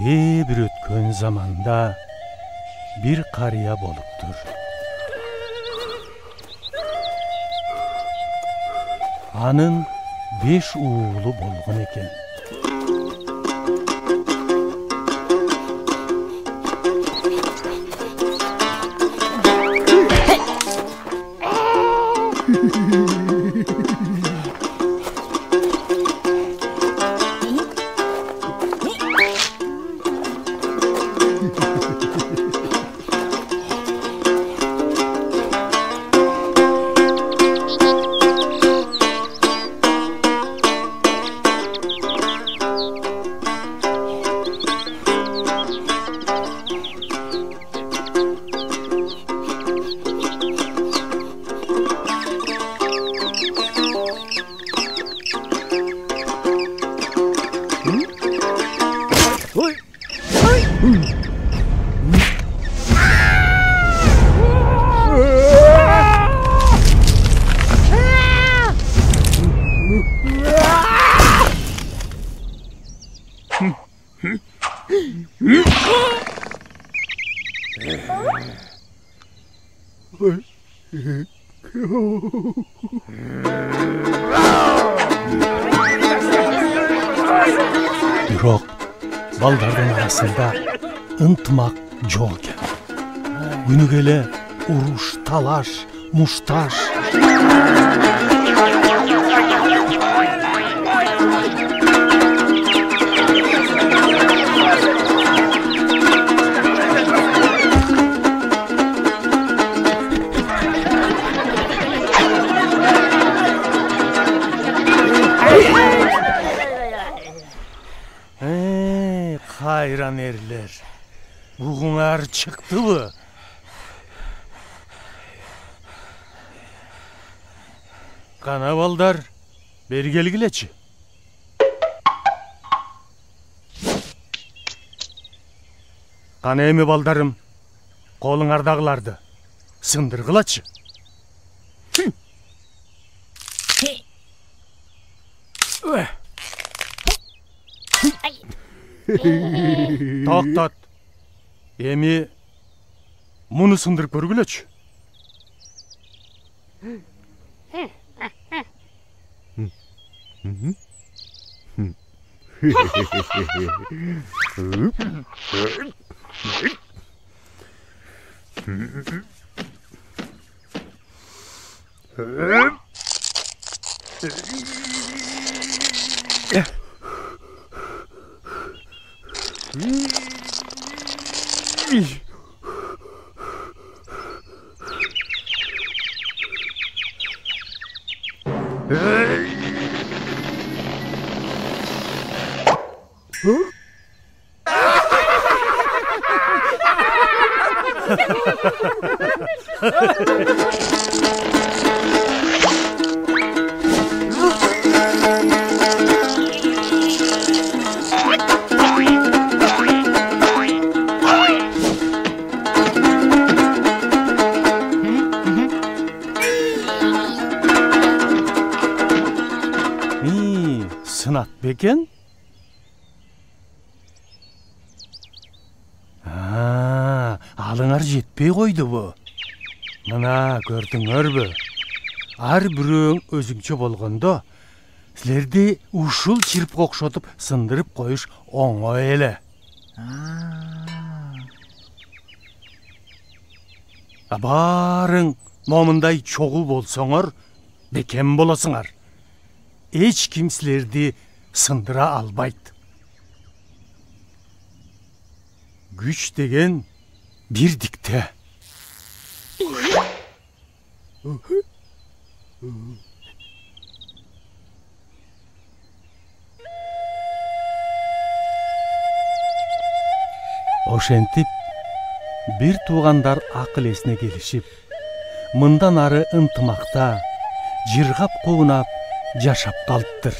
bir ötkön zamanda bir karıya boluptur. Anın 5 uğulu bolgun eken. Bирок балдардын арасында ынтымак жок экен. Күнүгө эле уруш, талаш, мушташ. Hayran erler. Buğunar çıktı mı? Kana baldar, beri gelgileçi. Kana emi baldarım, kolunardagılardı. Sındırgılaçı. Тоқтат. Эми муну сындырып көргүлөчү. Sınat beken? Alыңар жетпей койду bu. Мына көрдүңөрбү? Ар бирөөң өзүңчө болгондо, силерди ушул чирп кокшотуп сындырып коюш оңой эле. Барың момундай чогул болсоңор, бекем болосуңар. Эч ким силерди сындыра албайт. Güç деген birlikte. Ошентип bir туугандар акыл эсине келишип, мындан ары ынтымакта, жыргап куунап жашап калыптыр.